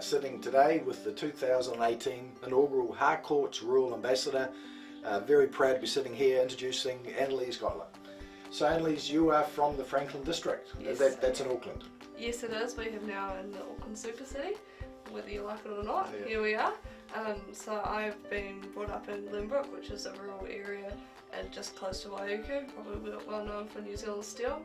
sitting today with the 2018 inaugural Harcourts Rural Ambassador. Very proud to be sitting here introducing Annaliese Goettler. So Annaliese, you are from the Franklin district. Yes, That's in Auckland. Yes, it is. We have now in the Auckland super city, whether you like it or not. Yeah. Here we are. So I've been brought up in Lynbrook, which is a rural area and just close to Waiuku, probably well known for New Zealand still.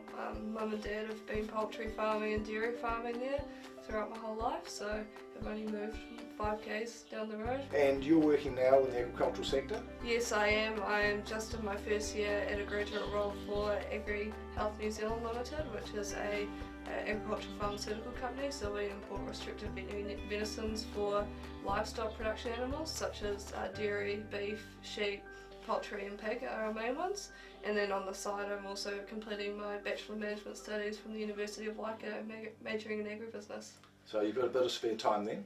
Mum and Dad have been poultry farming and dairy farming there throughout my whole life, so I've only moved 5k's down the road. And you're working now in the agricultural sector? Yes, I am. I am just in my first year at a graduate role for Agri Health New Zealand Limited, which is a agricultural pharmaceutical company. So we import restricted veterinary medicines for livestock production animals such as dairy, beef, sheep, poultry and pig are our main ones. And then on the side I'm also completing my Bachelor Management Studies from the University of Waikato, majoring in agribusiness. So you've got a bit of spare time then?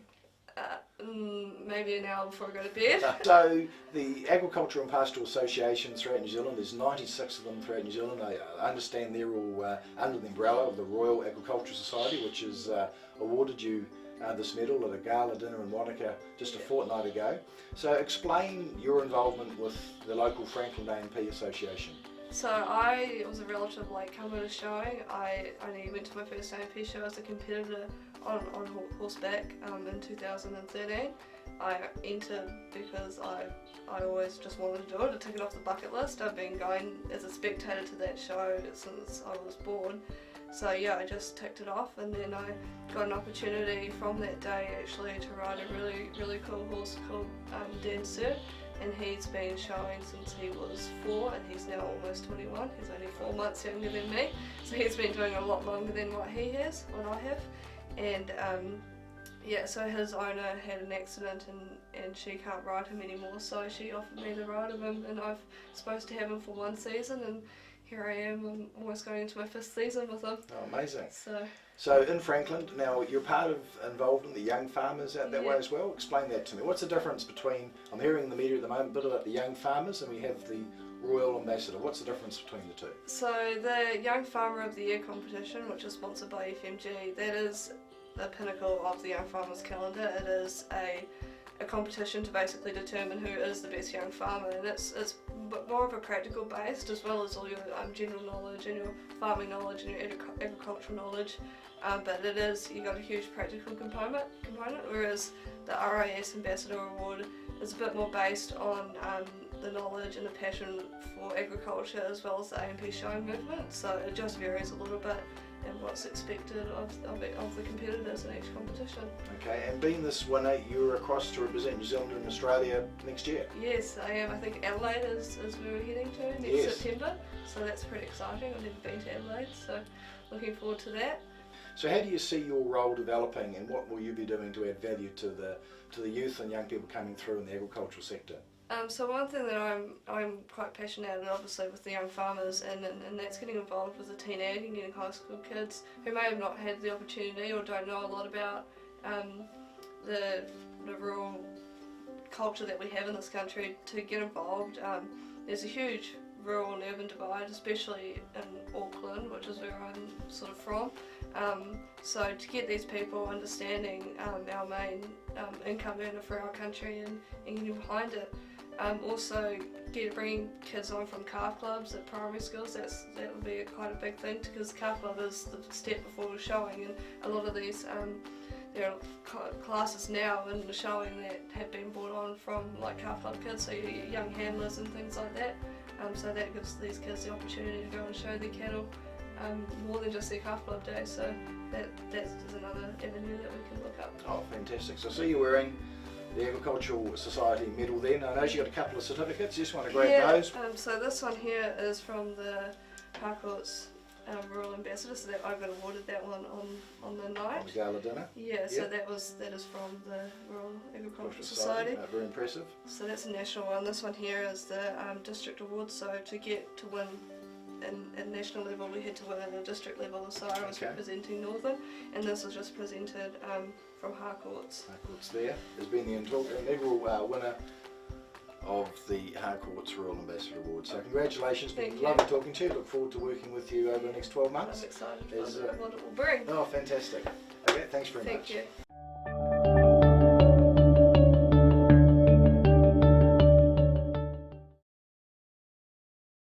Maybe an hour before I go to bed. So the Agricultural and Pastoral Associations throughout New Zealand, there's 96 of them throughout New Zealand. I understand they're all under the umbrella of the Royal Agricultural Society, which has awarded you this medal at a gala dinner in Wanaka just a fortnight ago. So explain your involvement with the local Franklin A&P Association. So I was a relative latecomer to showing. I only went to my first A&P show as a competitor on horseback in 2013. I entered because I always just wanted to do it, to tick it off the bucket list. I've been going as a spectator to that show since I was born. So yeah, I just ticked it off, and then I got an opportunity from that day actually to ride a really cool horse called Dan Sir, and he's been showing since he was 4 and he's now almost 21. He's only 4 months younger than me, so he's been doing a lot longer than what I have. And yeah, so his owner had an accident and she can't ride him anymore, so she offered me the ride of him, and I've supposed to have him for 1 season, and here I am. I'm almost going into my 5th season with him. Oh, amazing. So in Franklin, now you're involved in the young farmers out that way as well. Explain that to me. What's the difference between, I'm hearing in the media at the moment a bit about the young farmers, and we have the Royal Ambassador. What's the difference between the two? So the Young Farmer of the Year competition, which is sponsored by FMG, that is the pinnacle of the Young Farmers calendar. It is a competition to basically determine who is the best young farmer, and it's more of a practical based, as well as all your general knowledge and your farming knowledge and your agricultural knowledge, but you got a huge practical component, whereas the RIS Ambassador Award is a bit more based on the knowledge and the passion for agriculture, as well as the A&P showing movement. So it just varies a little bit and what's expected of the competitors in each competition. Okay, and being this winner, you're across to represent New Zealand and Australia next year? Yes, I am. I think Adelaide is where we're heading to next September, so that's pretty exciting. I've never been to Adelaide, so looking forward to that. So how do you see your role developing, and what will you be doing to add value to the youth and young people coming through in the agricultural sector? So one thing that I'm quite passionate about, obviously with the young farmers, and that's getting involved with the teen ag and getting high school kids who may have not had the opportunity or don't know a lot about the rural culture that we have in this country to get involved. There's a huge rural and urban divide, especially in Auckland, which is where I'm sort of from. So to get these people understanding our main income earner for our country and getting behind it. Also bringing kids on from calf clubs at primary schools, that would be quite a big thing, because calf club is the step before showing, and a lot of these there are classes now in the showing that have been brought on from like calf club kids, so young handlers and things like that. So that gives these kids the opportunity to go and show their cattle more than just their calf club day, so that's another avenue that we can look up. Oh, fantastic. So I see you're wearing the Agricultural Society medal then. I know you got a couple of certificates, just want to grab those. So this one here is from the Harcourts Rural Ambassador, so that I got awarded that one on the night. On the gala dinner? Yeah, so that is from the Rural Agricultural Society. Very impressive. So that's a national one. This one here is the district award, so to win at national level we had to win at a district level, so I was representing Northern, and this was just presented from Harcourts. Harcourts there has been the inaugural winner of the Harcourts Rural Ambassador Award. So congratulations, been lovely talking to you. Look forward to working with you over the next 12 months. I'm excited for what it will bring. Oh, fantastic. Okay, thanks very much. Thank you.